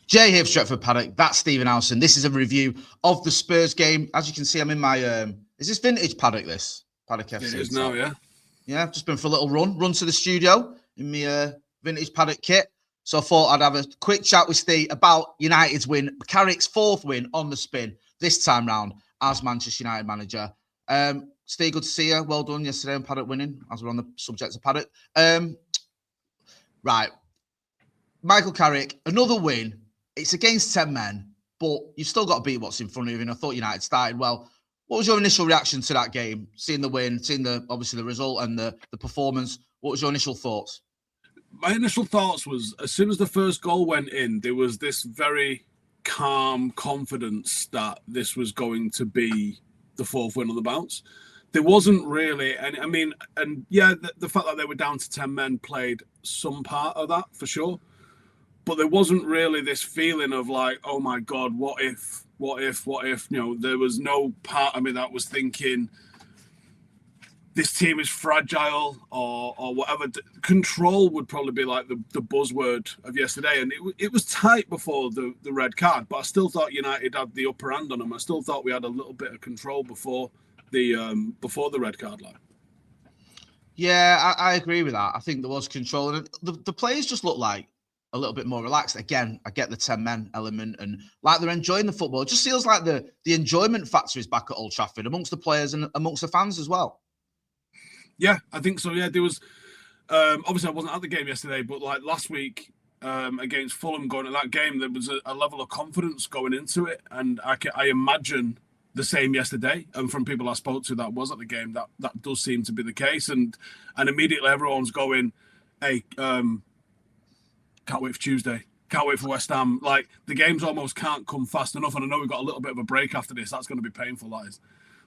Jay here for Stretford, Paddock. That's Stephen Howson. This is a review of the Spurs game. As you can see, I'm in my... is this vintage Paddock, this? Paddock FC. It is now, yeah. Yeah, I've just been for a little run to the studio in my vintage Paddock kit. So I thought I'd have a quick chat with Steve about United's win, Carrick's 4th win on the spin this time round as Manchester United manager. Steve, good to see you. Well done yesterday on Paddock winning, as we're on the subject of Paddock. Right. Michael Carrick, another win. It's against 10 men, but you've still got to beat what's in front of you. And I thought United started well. What was your initial reaction to that game? Seeing the win, seeing obviously the result and the performance. What was your initial thoughts? My initial thoughts was, as soon as the first goal went in, there was this very calm confidence that this was going to be the 4th win on the bounce. There wasn't really, the fact that they were down to 10 men played some part of that for sure. But there wasn't really this feeling of like, oh my God, what if? There was no part of me that was thinking this team is fragile or whatever. Control would probably be like the buzzword of yesterday. And it was tight before the red card, but I still thought United had the upper hand on them. I still thought we had a little bit of control before the red card line. Yeah, I agree with that. I think there was control. And the players just looked like a little bit more relaxed. Again, I get the 10 men element and like they're enjoying the football. It just feels like the enjoyment factor is back at Old Trafford amongst the players and amongst the fans as well. Yeah, I think so. Yeah, there was obviously I wasn't at the game yesterday, but like last week against Fulham, going to that game, there was a level of confidence going into it, and I imagine the same yesterday. And from people I spoke to that was at the game, that does seem to be the case. And immediately everyone's going, hey. Can't wait for Tuesday. Can't wait for West Ham. Like, the games almost can't come fast enough. And I know we've got a little bit of a break after this. That's going to be painful, that is.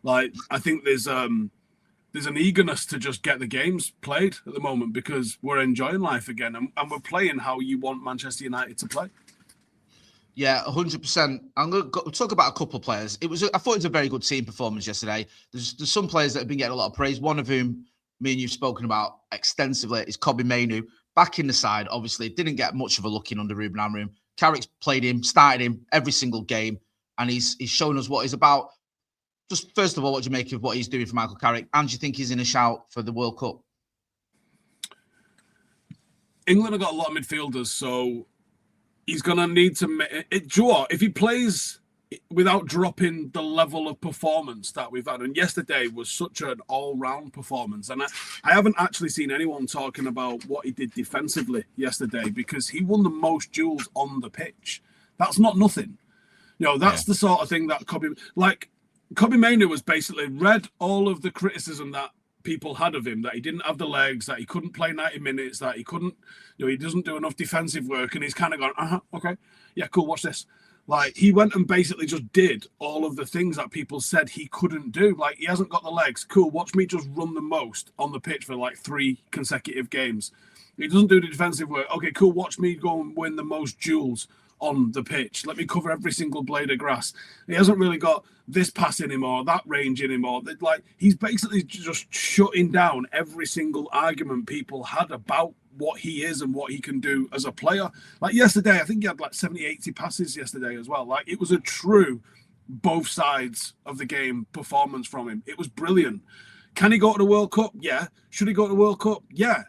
Like, I think there's an eagerness to just get the games played at the moment because we're enjoying life again. And we're playing how you want Manchester United to play. Yeah, 100%. I'm going to talk about a couple of players. I thought it was a very good team performance yesterday. There's some players that have been getting a lot of praise. One of whom me and you've spoken about extensively is Mainoo. Back in the side, obviously, didn't get much of a look in under Ruben Amorim. Carrick's played him, started him every single game, and he's shown us what he's about. Just first of all, what do you make of what he's doing for Michael Carrick? And do you think he's in a shout for the World Cup? England have got a lot of midfielders, so he's going to need to... if he plays without dropping the level of performance that we've had, and yesterday was such an all-round performance, and I haven't actually seen anyone talking about what he did defensively yesterday because he won the most duels on the pitch. That's not nothing. That's the sort of thing that Mainoo was basically read all of the criticism that people had of him, that he didn't have the legs, that he couldn't play 90 minutes, that he couldn't, he doesn't do enough defensive work, and he's kind of gone, okay, yeah, cool, watch this. Like, he went and basically just did all of the things that people said he couldn't do. Like, he hasn't got the legs. Cool, watch me just run the most on the pitch for like 3 consecutive games. He doesn't do the defensive work. Okay, cool, watch me go and win the most duels on the pitch. Let me cover every single blade of grass. He hasn't really got this pass in him or that range in him. Like, he's basically just shutting down every single argument people had about what he is and what he can do as a player. Like yesterday, I think he had like 70, 80 passes yesterday as well. Like, it was a true both sides of the game performance from him. It was brilliant. Can he go to the World Cup? Yeah. Should he go to the World Cup? Yeah.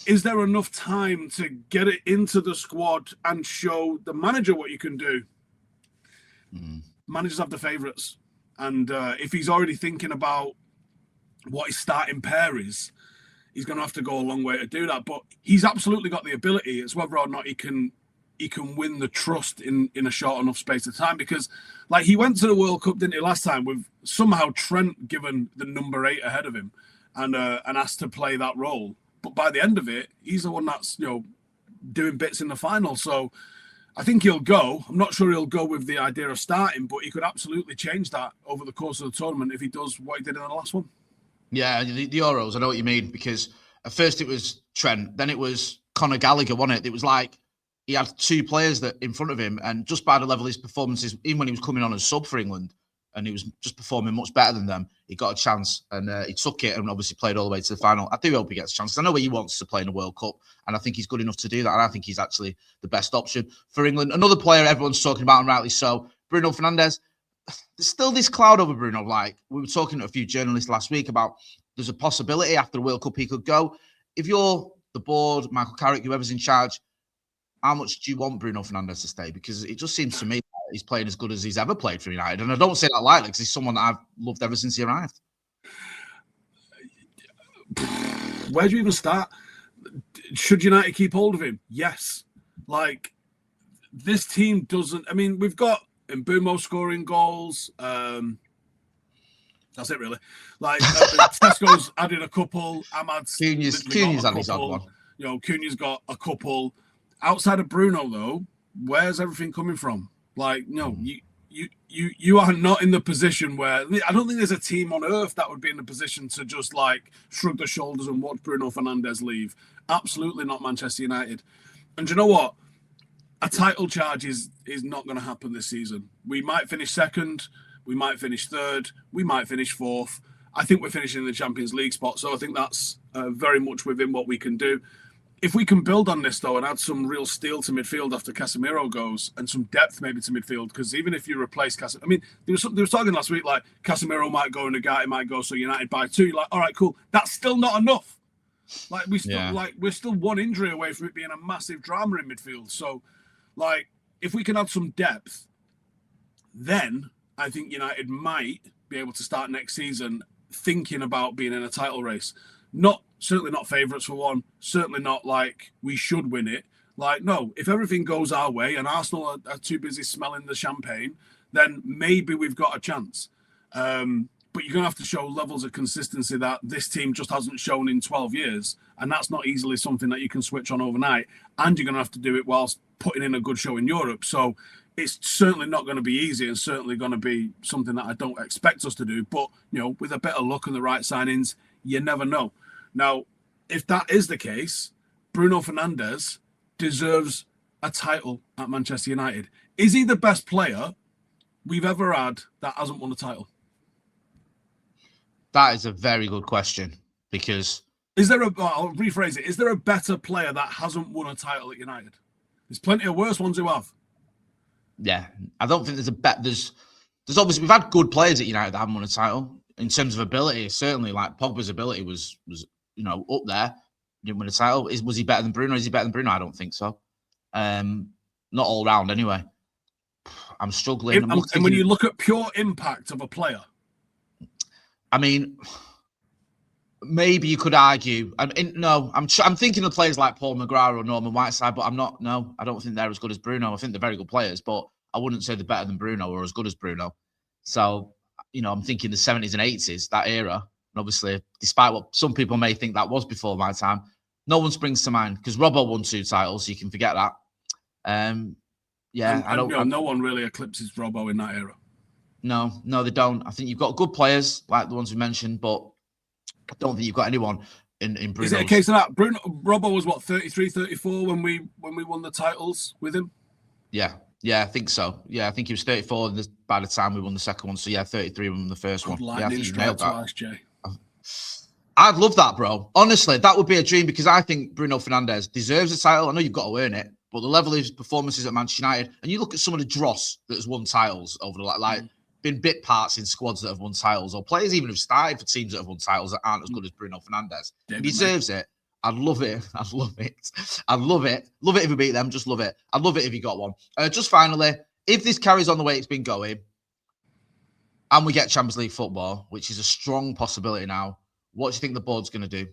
Is there enough time to get it into the squad and show the manager what you can do? Managers have the favourites. And if he's already thinking about what his starting pair is, he's going to have to go a long way to do that. But he's absolutely got the ability. It's whether or not he can win the trust in a short enough space of time. Because, like, he went to the World Cup, didn't he, last time, with somehow Trent given the number 8 ahead of him and asked to play that role. But by the end of it, he's the one that's, doing bits in the final. So I think he'll go. I'm not sure he'll go with the idea of starting, but he could absolutely change that over the course of the tournament if he does what he did in the last one. Yeah, the Euros, I know what you mean, because at first it was Trent, then it was Conor Gallagher, wasn't it? It was like he had 2 players that in front of him, and just by the level of his performances, even when he was coming on as sub for England, and he was just performing much better than them, he got a chance and he took it and obviously played all the way to the final. I do hope he gets a chance. I know he wants to play in a World Cup, and I think he's good enough to do that. And I think he's actually the best option for England. Another player everyone's talking about, and rightly so, Bruno Fernandes. There's still this cloud over Bruno. Like, we were talking to a few journalists last week about there's a possibility after the World Cup he could go. If you're the board, Michael Carrick, whoever's in charge, how much do you want Bruno Fernandes to stay? Because it just seems to me he's playing as good as he's ever played for United. And I don't say that lightly because he's someone that I've loved ever since he arrived. Where do you even start? Should United keep hold of him? Yes. Like, this team doesn't... I mean, we've got Mbumo scoring goals. That's it, really. Like, Tesco's added a couple. Amad's Cunha's had his odd one. You know, Cunha's got a couple. Outside of Bruno, though, where's everything coming from? Like, no, you are not in the position where... I don't think there's a team on earth that would be in the position to just, like, shrug their shoulders and watch Bruno Fernandes leave. Absolutely not Manchester United. And do you know what? A title charge is not going to happen this season. We might finish second. We might finish third. We might finish fourth. I think we're finishing in the Champions League spot. So I think that's very much within what we can do. If we can build on this, though, and add some real steel to midfield after Casemiro goes and some depth maybe to midfield, because even if you replace Casemiro... I mean, they were talking last week, like, Casemiro might go and Nagati might go, so United buy two. You're like, all right, cool. That's still not enough. Like, we're still one injury away from it being a massive drama in midfield. So, like, if we can add some depth, then I think United might be able to start next season thinking about being in a title race. Certainly not favourites for one. Certainly not like we should win it. Like, no, if everything goes our way and Arsenal are too busy smelling the champagne, then maybe we've got a chance. But you're going to have to show levels of consistency that this team just hasn't shown in 12 years. And that's not easily something that you can switch on overnight. And you're going to have to do it whilst putting in a good show in Europe. So it's certainly not going to be easy and certainly going to be something that I don't expect us to do. But, you know, with a bit of luck and the right signings, you never know. Now, if that is the case, Bruno Fernandes deserves a title at Manchester United. Is he the best player we've ever had that hasn't won a title? That is a very good question, because... I'll rephrase it. Is there a better player that hasn't won a title at United? There's plenty of worse ones who have. Yeah, I don't think there's a bet. There's obviously... We've had good players at United that haven't won a title. In terms of ability, certainly, like, Pogba's ability was you know, up there. Didn't win a title. Was he better than Bruno? Is he better than Bruno? I don't think so. Not all round, anyway. I'm struggling. And when you look at pure impact of a player, I mean, maybe you could argue. I'm thinking of players like Paul McGrath or Norman Whiteside, but I'm not. No, I don't think they're as good as Bruno. I think they're very good players, but I wouldn't say they're better than Bruno or as good as Bruno. So, you know, I'm thinking the 70s and 80s, that era. And obviously, despite what some people may think that was before my time, no one springs to mind because Robbo won 2 titles, so you can forget that. No one really eclipses Robbo in that era. No, they don't. I think you've got good players like the ones we mentioned, but I don't think you've got anyone in Bruno. Is it a case of that? Robbo was what, 33, 34 when we won the titles with him? Yeah, I think so. Yeah, I think he was 34 by the time we won the second one. So yeah, 33 when we won the first one. Yeah, I think you nailed that. Twice, Jay. I'd love that, bro. Honestly, that would be a dream because I think Bruno Fernandes deserves a title. I know you've got to earn it, but the level of his performances at Manchester United, and you look at some of the dross that has won titles over the been bit parts in squads that have won titles, or players even who've started for teams that have won titles that aren't as good as Bruno Fernandes. He deserves it. I'd love it. I'd love it. I'd love it. Love it if we beat them. Just love it. I'd love it if he got one. Just finally, if this carries on the way it's been going, and we get Champions League football, which is a strong possibility now, what do you think the board's going to do?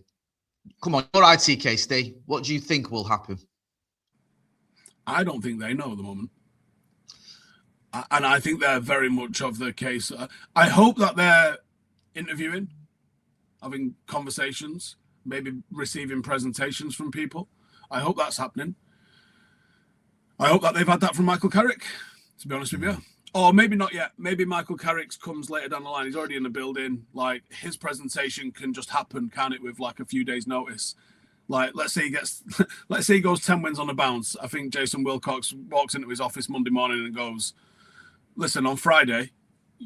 Come on, you're ITK, Steve. What do you think will happen? I don't think they know at the moment. And I think they're very much of the case. I hope that they're interviewing, having conversations, maybe receiving presentations from people. I hope that's happening. I hope that they've had that from Michael Carrick, to be honest with you. Or maybe not yet. Maybe Michael Carrick's comes later down the line. He's already in the building. Like, his presentation can just happen, can't it, with like a few days' notice? Like, let's say he goes 10 wins on the bounce. I think Jason Wilcox walks into his office Monday morning and goes, listen, on Friday,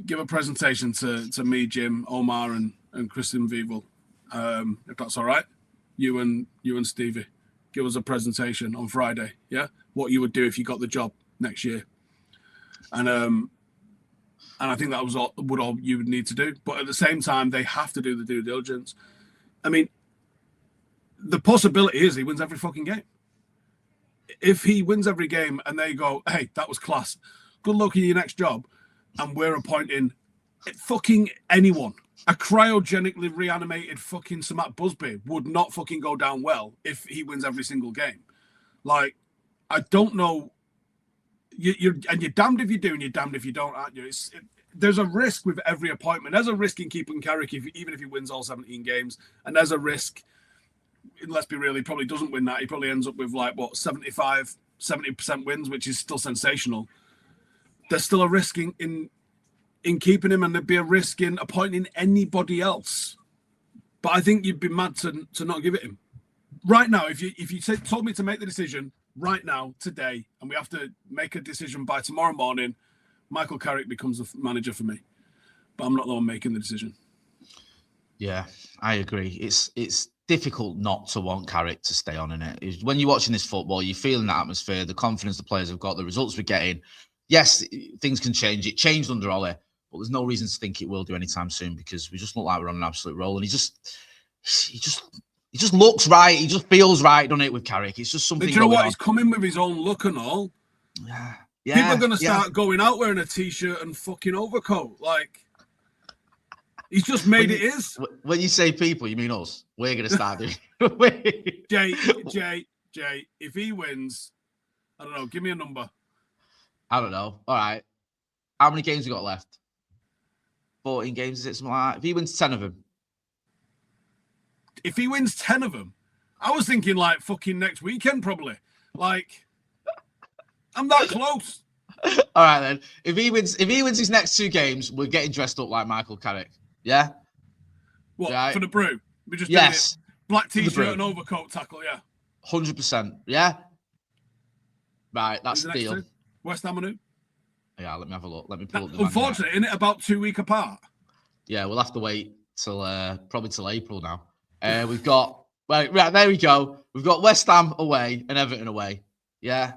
give a presentation to me, Jim, Omar, and Kristen Vivel, if that's all right. You and Stevie, give us a presentation on Friday. Yeah, what you would do if you got the job next year, and I think that was all you would need to do. But at the same time, they have to do the due diligence. I mean, the possibility is he wins every fucking game. If he wins every game and they go, hey, that was class, good luck in your next job, and we're appointing fucking anyone. A cryogenically reanimated fucking Samat Busby would not fucking go down well if he wins every single game. Like, I don't know. You're damned if you do and you're damned if you don't, aren't you? There's a risk with every appointment. There's a risk in keeping Carrick even if he wins all 17 games. And there's a risk, let's be real, he probably doesn't win that. He probably ends up with 70% wins, which is still sensational. There's still a risk in keeping him, and there'd be a risk in appointing anybody else. But I think you'd be mad to not give it him. Right now, if you told me to make the decision right now, today, and we have to make a decision by tomorrow morning, Michael Carrick becomes the manager for me. But I'm not the one making the decision. Yeah, I agree. It's difficult not to want Carrick to stay on in it. When you're watching this football, you're feeling the atmosphere, the confidence the players have got, the results we're getting. Yes, things can change. It changed under Ole, but there's no reason to think it will do anytime soon because we just look like we're on an absolute roll. And he just looks right. He just feels right, doesn't it, with Carrick? It's just something. But you know what? He's coming with his own look and all. Yeah. People are going to start going out wearing a t-shirt and fucking overcoat. Like, he's just made it his. When you say people, you mean us. We're going to start doing it. Jay, if he wins, I don't know, give me a number. I don't know. All right. How many games we got left? 14 games, is it? Something like that? If he wins 10 of them. If he wins 10 of them, I was thinking like fucking next weekend, probably. Like, I'm that close. All right, then. If he wins his next 2 games, we're getting dressed up like Michael Carrick. Yeah? What, right? For the brew? We just yes. Black t-shirt and overcoat tackle, yeah. 100%. Yeah? Right, that's the deal. 2? West Ham and who? Yeah, let me have a look. Let me pull up the unfortunately, isn't it about 2 weeks apart? Yeah, we'll have to wait till probably till April now. We've got right there we go. We've got West Ham away and Everton away. Yeah.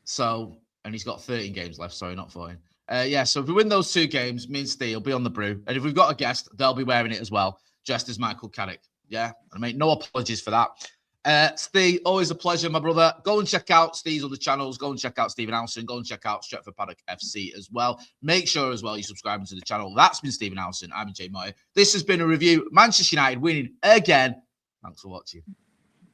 So, and he's got 13 games left. Sorry, not 14. Yeah. So if we win those 2 games, me and Steve will be on the brew, and if we've got a guest, they'll be wearing it as well, just as Michael Carrick. Yeah. I mean, no apologies for that. Steve, always a pleasure, my brother. Go and check out Steve's other channels. Go and check out Stephen Howson. Go and check out Stretford Paddock FC as well. Make sure as well you're subscribing to the channel. That's been Stephen Howson. I'm Jay Moyer. This has been a review. Manchester United winning again. Thanks for watching.